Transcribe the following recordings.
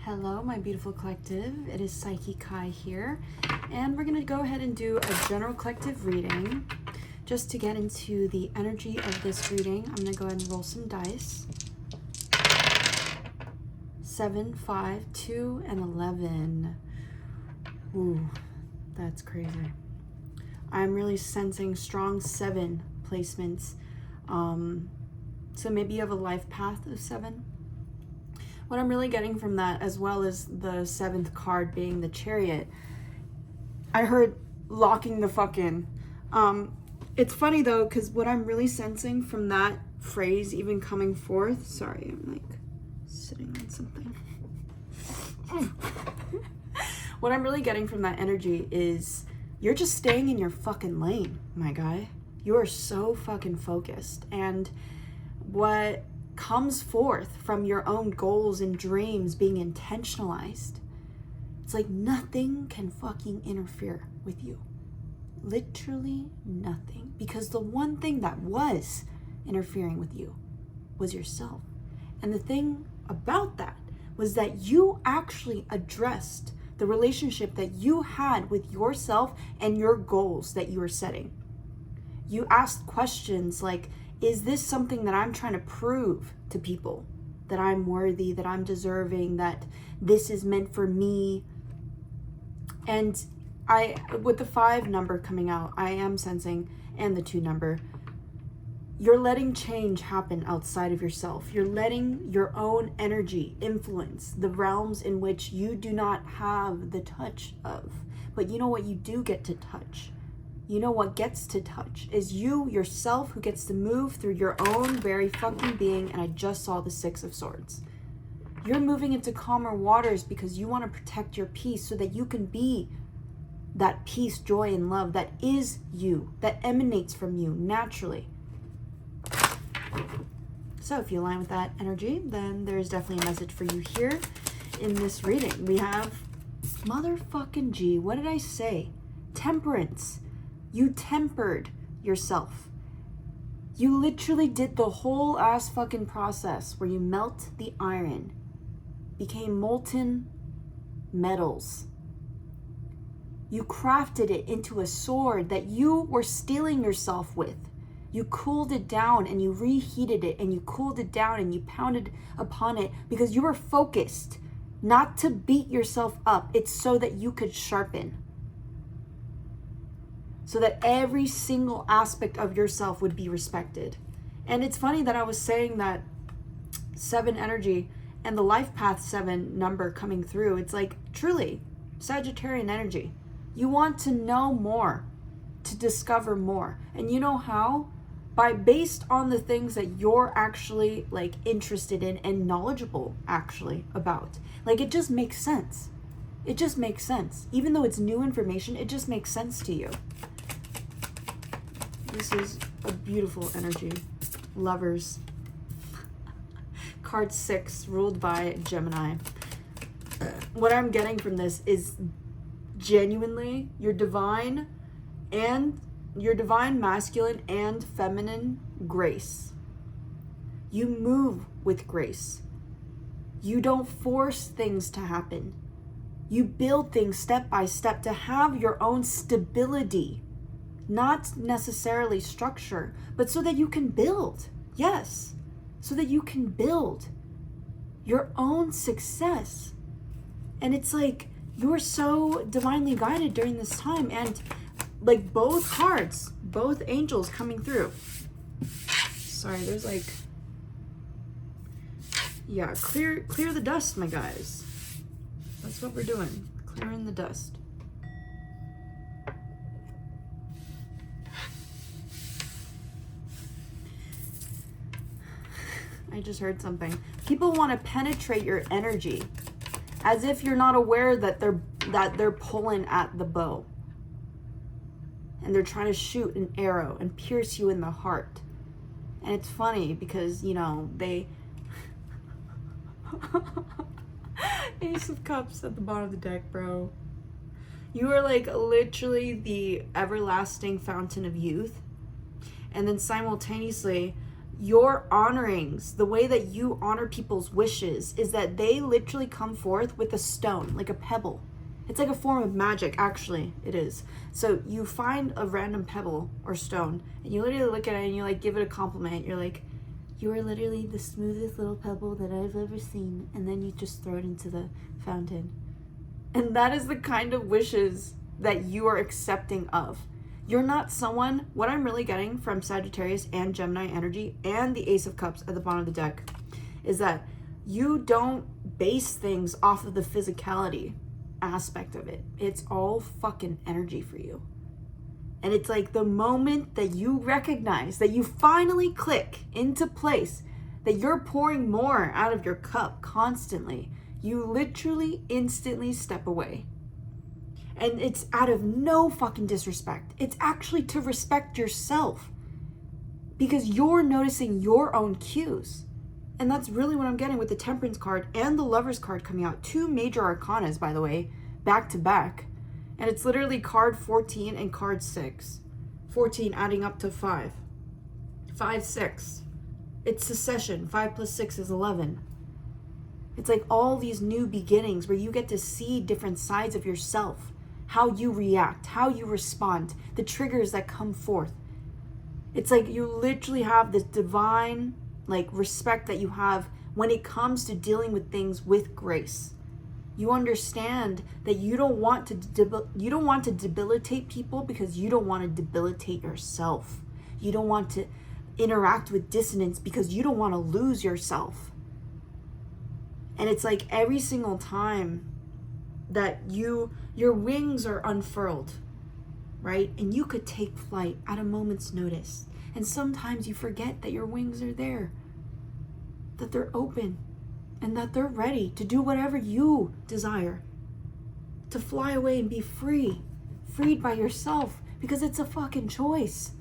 Hello, my beautiful collective. It is Psyche Kai here, and we're going to go ahead and do a general collective reading. Just to get into the energy of this reading, I'm going to go ahead and roll some dice. 7, 5, 2, and 11. Ooh, that's crazy. I'm really sensing strong 7 placements. So maybe you have a life path of 7. What I'm really getting from that, as well as the 7th card being the Chariot, I heard locking the fuck in. It's funny though, because what I'm really sensing from that phrase even coming forth, sorry, I'm like sitting on something. What I'm really getting from that energy is you're just staying in your fucking lane, my guy. You are so fucking focused. And what comes forth from your own goals and dreams being intentionalized, it's like nothing can fucking interfere with you. Literally nothing. Because the one thing that was interfering with you was yourself. And the thing about that was that you actually addressed the relationship that you had with yourself and your goals that you were setting. You asked questions like, is this something that I'm trying to prove to people? That I'm worthy, that I'm deserving, that this is meant for me? And with the 5 number coming out, I am sensing, and the 2 number, you're letting change happen outside of yourself. You're letting your own energy influence the realms in which you do not have the touch of. But you know what you do get to touch? You know what gets to touch is you yourself, who gets to move through your own very fucking being. And I just saw the 6 of Swords. You're moving into calmer waters because you want to protect your peace so that you can be that peace, joy, and love that is you, that emanates from you naturally. So if you align with that energy, then there's definitely a message for you here in this reading. We have motherfucking G. What did I say? Temperance. You tempered yourself. You literally did the whole ass fucking process where you melt the iron, became molten metals. You crafted it into a sword that you were steeling yourself with. You cooled it down and you reheated it and you cooled it down and you pounded upon it because you were focused not to beat yourself up. It's so that you could sharpen. So that every single aspect of yourself would be respected. And it's funny that I was saying that 7 energy and the life path 7 number coming through. It's like truly Sagittarian energy. You want to know more, to discover more. And you know how? Based on the things that you're actually like interested in and knowledgeable actually about. Like it just makes sense. It just makes sense. Even though it's new information, it just makes sense to you. This is a beautiful energy. Lovers. Card 6, ruled by Gemini. What I'm getting from this is genuinely your divine masculine and feminine grace. You move with grace. You don't force things to happen. You build things step by step to have your own stability. Not necessarily structure, but so that you can build. Yes, so that you can build your own success. And it's like you're so divinely guided during this time, and like both cards, both angels coming through. Sorry, there's like, yeah, clear the dust, my guys. That's what we're doing, clearing the dust. I just heard something. People want to penetrate your energy as if you're not aware that they're pulling at the bow. And they're trying to shoot an arrow and pierce you in the heart. And it's funny because, you know, they Ace of Cups at the bottom of the deck, bro. You are like literally the everlasting fountain of youth. And then simultaneously your honorings, the way that you honor people's wishes, is that they literally come forth with a stone, like a pebble. It's like a form of magic, actually, it is. So you find a random pebble or stone, and you literally look at it and you like give it a compliment. You're like, you are literally the smoothest little pebble that I've ever seen. And then you just throw it into the fountain. And that is the kind of wishes that you are accepting of. You're not someone, what I'm really getting from Sagittarius and Gemini energy and the Ace of Cups at the bottom of the deck is that you don't base things off of the physicality aspect of it. It's all fucking energy for you. And it's like the moment that you recognize, that you finally click into place, that you're pouring more out of your cup constantly, you literally instantly step away. And it's out of no fucking disrespect. It's actually to respect yourself, because you're noticing your own cues. And that's really what I'm getting with the Temperance card and the Lovers card coming out. 2 major arcanas, by the way, back to back. And it's literally card 14 and card 6. 14 adding up to 5. 5, 6. It's succession. 5 plus 6 is 11. It's like all these new beginnings where you get to see different sides of yourself. How you react, how you respond, the triggers that come forth. It's like you literally have this divine like respect that you have when it comes to dealing with things with grace. You understand that you don't want to debilitate people because you don't want to debilitate yourself. You don't want to interact with dissonance because you don't want to lose yourself. And it's like every single time that your wings are unfurled, right? And you could take flight at a moment's notice. And sometimes you forget that your wings are there, that they're open, and that they're ready to do whatever you desire, to fly away and be free, freed by yourself, because it's a fucking choice.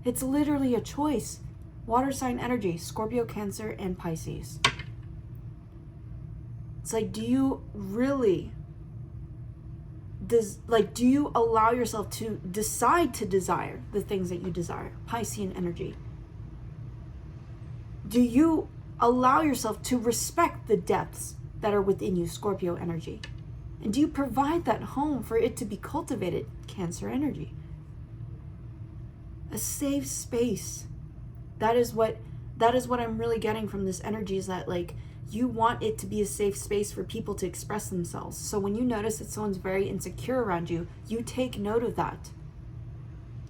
It's literally a choice. Water sign energy, Scorpio, Cancer, and Pisces. It's like, do you really do you allow yourself to decide to desire the things that you desire? Piscean energy. Do you allow yourself to respect the depths that are within you? Scorpio energy. And do you provide that home for it to be cultivated? Cancer energy. A safe space. That is what I'm really getting from this energy, is that like you want it to be a safe space for people to express themselves. So when you notice that someone's very insecure around you, you take note of that.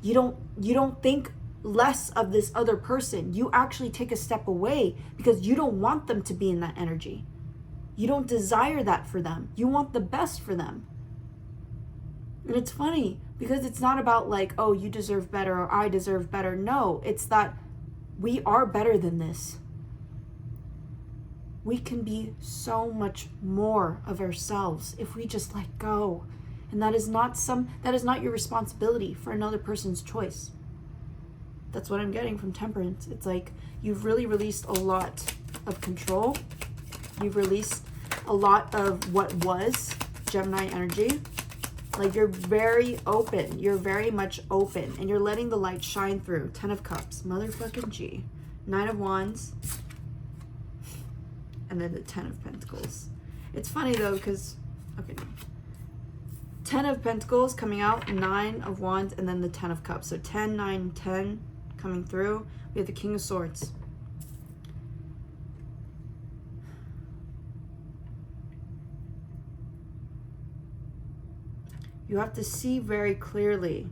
You don't think less of this other person. You actually take a step away because you don't want them to be in that energy. You don't desire that for them. You want the best for them. And it's funny because it's not about like, oh, you deserve better or I deserve better. No, it's that we are better than this. We can be so much more of ourselves if we just let go. And that is not your responsibility for another person's choice. That's what I'm getting from Temperance. It's like you've really released a lot of control. You've released a lot of what was Gemini energy. Like you're very open. You're very much open. And you're letting the light shine through. 10 of Cups. Motherfucking G. 9 of Wands. And then the 10 of Pentacles. It's funny though, because, okay, no. 10 of Pentacles coming out, 9 of Wands, and then the 10 of Cups. So 10, 9, 10 coming through. We have the King of Swords. You have to see very clearly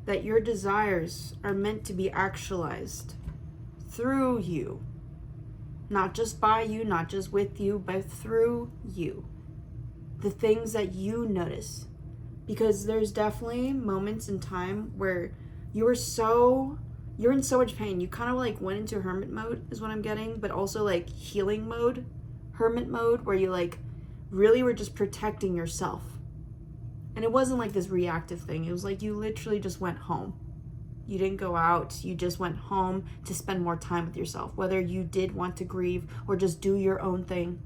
that your desires are meant to be actualized through you. Not just by you, not just with you, but through you. The things that you notice. Because there's definitely moments in time where you're in so much pain. You kind of like went into hermit mode is what I'm getting, but also like healing mode, hermit mode, where you like really were just protecting yourself. And it wasn't like this reactive thing. It was like you literally just went home. You didn't go out. You just went home to spend more time with yourself, whether you did want to grieve or just do your own thing.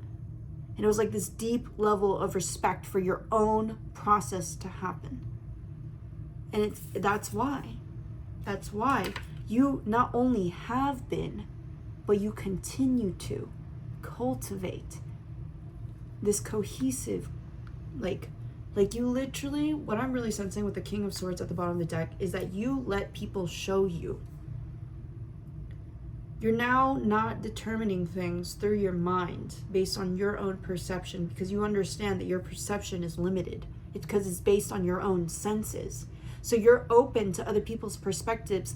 And it was like this deep level of respect for your own process to happen. And that's why You not only have been, but you continue to cultivate this cohesive, like you literally, what I'm really sensing with the King of Swords at the bottom of the deck is that you let people show you. You're now not determining things through your mind based on your own perception, because you understand that your perception is limited. It's because it's based on your own senses. So you're open to other people's perspectives,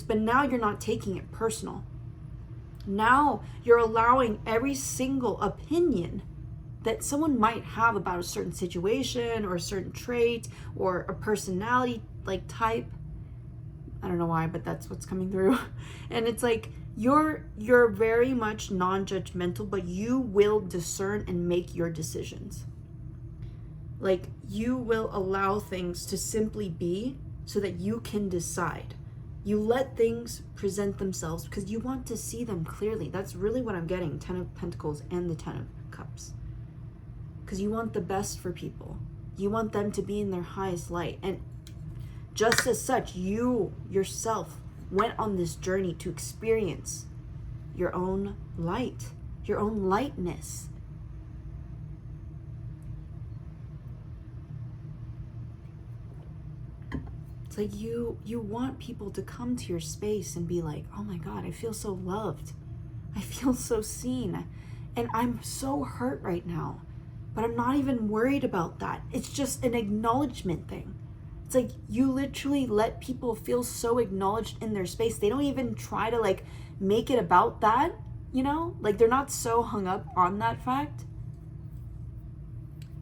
but now you're not taking it personal. Now you're allowing every single opinion that someone might have about a certain situation or a certain trait or a personality like type. I don't know why, but that's what's coming through. And it's like you're very much non-judgmental, but you will discern and make your decisions. Like you will allow things to simply be so that you can decide. You let things present themselves because you want to see them clearly. That's really what I'm getting, 10 of Pentacles and the 10 of Cups. Because you want the best for people. You want them to be in their highest light. And just as such, you yourself went on this journey to experience your own light, your own lightness. It's like you want people to come to your space and be like, oh my God, I feel so loved. I feel so seen. And I'm so hurt right now. But I'm not even worried about that. It's just an acknowledgement thing. It's like you literally let people feel so acknowledged in their space. They don't even try to like make it about that, you know? Like they're not so hung up on that fact.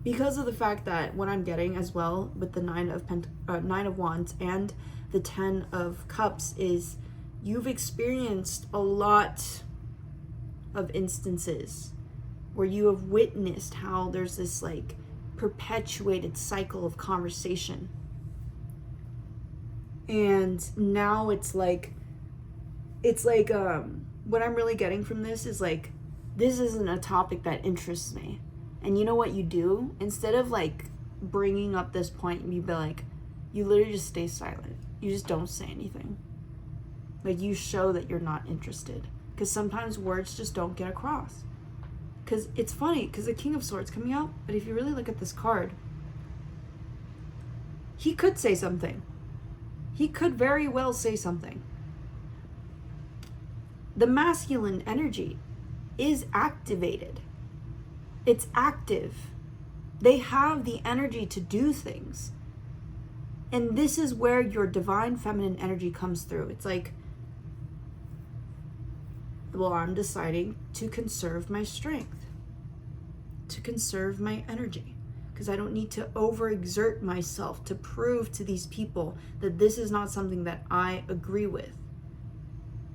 Because of the fact that what I'm getting as well with the Nine of Wands and the 10 of Cups is you've experienced a lot of instances where you have witnessed how there's this like perpetuated cycle of conversation. And now it's like what I'm really getting from this is like, this isn't a topic that interests me. And you know what you do? Instead of like bringing up this point, you be like, you literally just stay silent. You just don't say anything. Like you show that you're not interested. Because sometimes words just don't get across. Because it's funny, because the King of Swords coming out, but if you really look at this card, he could say something. He could very well say something. The masculine energy is activated. It's active. They have the energy to do things. And this is where your divine feminine energy comes through. It's like, well, I'm deciding to conserve my strength, to conserve my energy, because I don't need to overexert myself to prove to these people that this is not something that I agree with.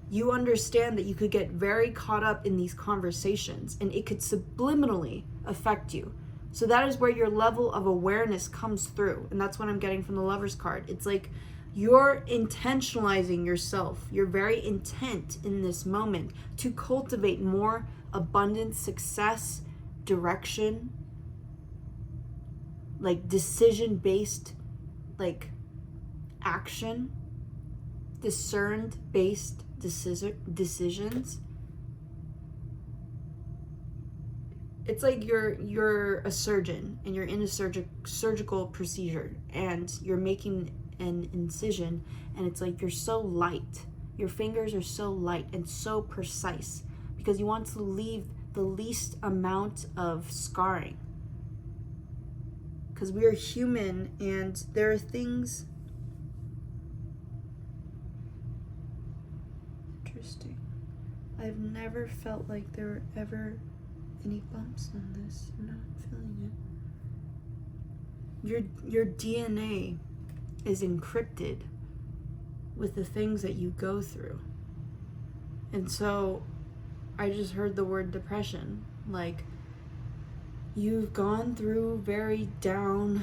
You understand that you could get very caught up in these conversations and it could subliminally affect you. So that is where your level of awareness comes through. And that's what I'm getting from the Lover's card. It's like you're intentionalizing yourself. You're very intent in this moment to cultivate more abundance, success, direction, like decision-based, like action, discerned-based decisions. It's like you're a surgeon and you're in a surgical procedure and you're making an incision, and it's like you're so light. Your fingers are so light and so precise because you want to leave the least amount of scarring. Because we are human and there are things. Interesting. I've never felt like there were ever any bumps on this. I'm not feeling it. Your DNA is encrypted with the things that you go through. And so I just heard the word depression. Like, you've gone through very downs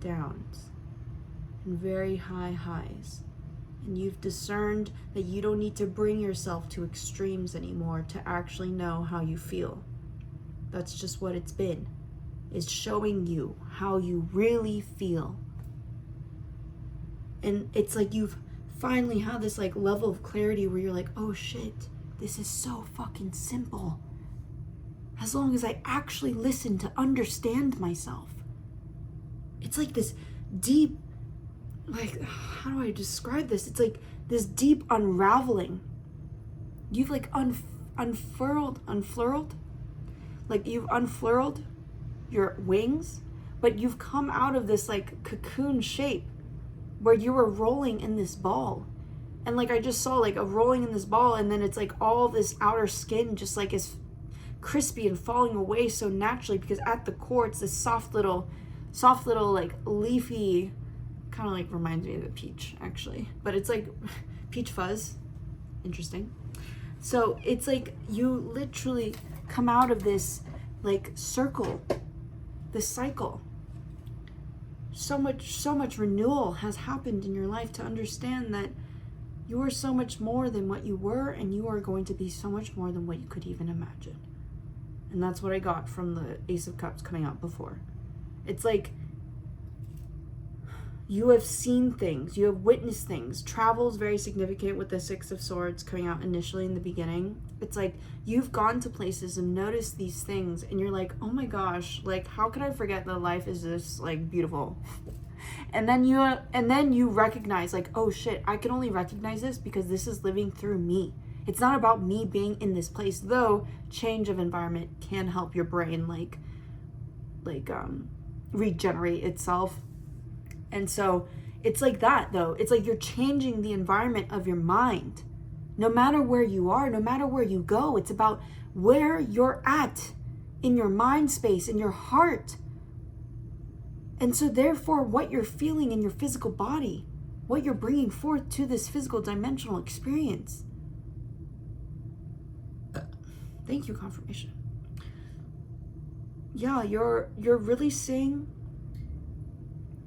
and very high highs. And you've discerned that you don't need to bring yourself to extremes anymore to actually know how you feel. That's just what it's been. It's showing you how you really feel. And it's like you've finally have this like level of clarity where you're like, oh shit, this is so fucking simple. As long as I actually listen to understand myself. It's like this deep, like, how do I describe this? It's like this deep unraveling. You've like unfurled, like you've unfurled your wings, but you've come out of this like cocoon shape where you were rolling in this ball. And like I just saw like a rolling in this ball, and then it's like all this outer skin just like is crispy and falling away so naturally, because at the core it's this soft little like leafy, kind of like reminds me of a peach actually, but it's like peach fuzz. Interesting. So it's like you literally come out of this like circle, this cycle. So much renewal has happened in your life to understand that you are so much more than what you were, and you are going to be so much more than what you could even imagine. And that's what I got from the Ace of Cups coming out before. It's like you have seen things, you have witnessed things. Travel is very significant with the Six of Swords coming out initially in the beginning. It's like you've gone to places and noticed these things, and you're like, oh my gosh, like how could I forget that life is this like beautiful? And then you recognize like, oh shit, I can only recognize this because this is living through me. It's not about me being in this place, though change of environment can help your brain like regenerate itself. And so it's like that though. It's like you're changing the environment of your mind. No matter where you are, no matter where you go, it's about where you're at in your mind space, in your heart. And so therefore, what you're feeling in your physical body, what you're bringing forth to this physical dimensional experience. Thank you, confirmation. Yeah, you're really seeing,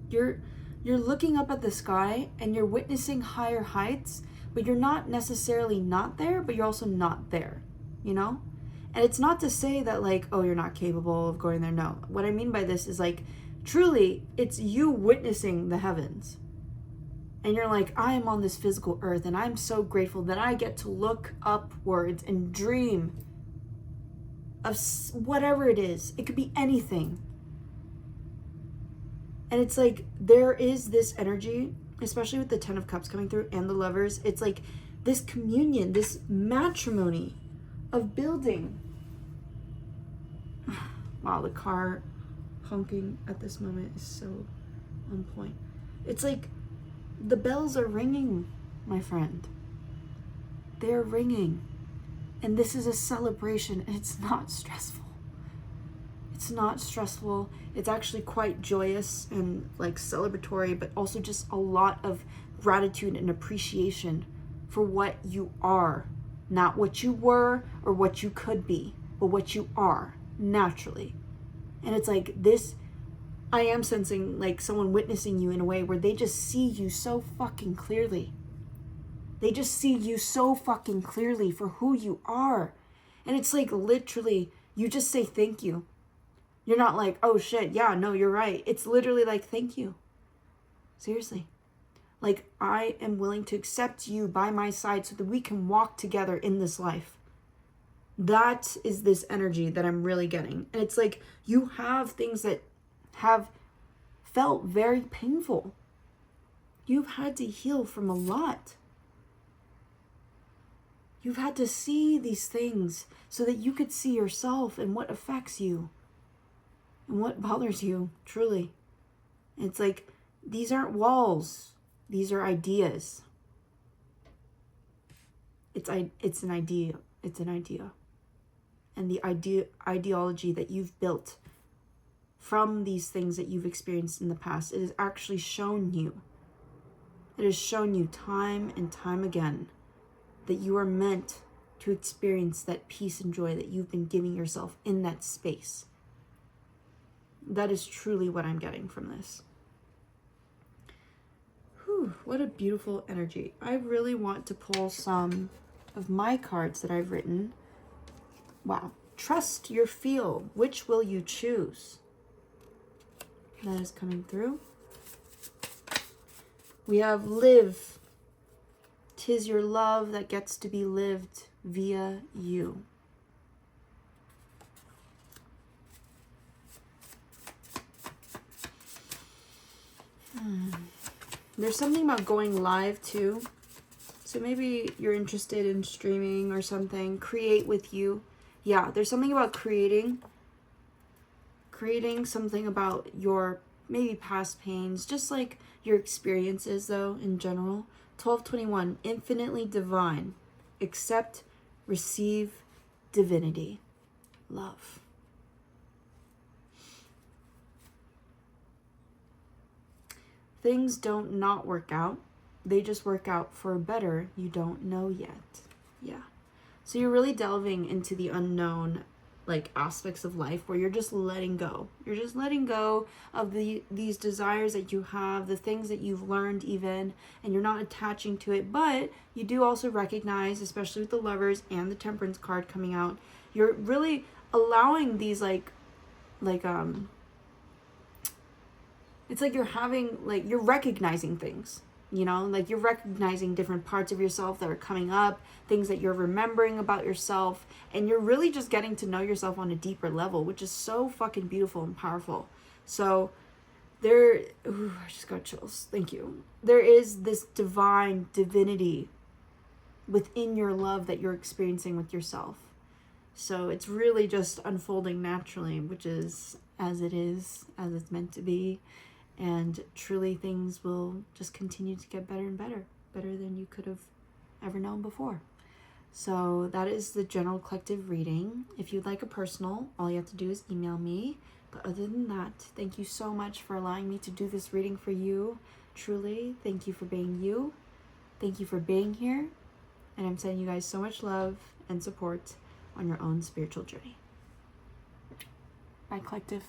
you're looking up at the sky and you're witnessing higher heights, but you're not necessarily not there, but you're also not there, you know? And it's not to say that like, oh, you're not capable of going there. No, what I mean by this is like, truly, it's you witnessing the heavens. And you're like, I am on this physical earth, and I'm so grateful that I get to look upwards and dream of whatever it is. It could be anything. And it's like, there is this energy, especially with the Ten of Cups coming through and the Lovers. It's like this communion, this matrimony of building. Wow, the car honking at this moment is so on point. It's like the bells are ringing, my friend. They're ringing. And this is a celebration, and it's not stressful. It's not stressful. It's actually quite joyous and like celebratory, but also just a lot of gratitude and appreciation for what you are. Not what you were or what you could be, but what you are naturally. And it's like this, I am sensing like someone witnessing you in a way where they just see you so fucking clearly. They just see you so fucking clearly for who you are. And it's like literally, you just say thank you. You're not like, oh shit, yeah, no, you're right. It's literally like, thank you. Seriously. Like, I am willing to accept you by my side so that we can walk together in this life. That is this energy that I'm really getting. And it's like, you have things that have felt very painful. You've had to heal from a lot. You've had to see these things so that you could see yourself and what affects you and what bothers you, truly. It's like, these aren't walls. These are ideas. It's an idea. It's an idea. And the ideology that you've built from these things that you've experienced in the past, it has actually shown you. It has shown you time and time again that you are meant to experience that peace and joy that you've been giving yourself in that space. That is truly what I'm getting from this. Whew, what a beautiful energy. I really want to pull some of my cards that I've written. Wow. Trust your feel. Which will you choose? That is coming through. We have live 'tis your love that gets to be lived via you. There's something about going live too. So maybe you're interested in streaming or something. Create with you. Yeah, there's something about creating something about your maybe past pains, just like your experiences though in general. 1221, infinitely divine. Accept, receive divinity. Love. Things don't not work out. They just work out for a better you don't know yet. Yeah. So you're really delving into the unknown, like, aspects of life where you're just letting go. You're just letting go of these desires that you have, the things that you've learned even, and you're not attaching to it. But you do also recognize, especially with the Lovers and the Temperance card coming out, you're really allowing these it's like you're having, like, you're recognizing things, you know, like you're recognizing different parts of yourself that are coming up, things that you're remembering about yourself, and you're really just getting to know yourself on a deeper level, which is so fucking beautiful and powerful. So I just got chills. Thank you. There is this divinity within your love that you're experiencing with yourself. So it's really just unfolding naturally, which is as it's meant to be. And truly things will just continue to get better and better than you could have ever known before. So that is the general collective reading. If you'd like a personal, all you have to do is email me. But other than that, thank you so much for allowing me to do this reading for you. Truly, thank you for being you. Thank you for being here. And I'm sending you guys so much love and support on your own spiritual journey. Bye, collective.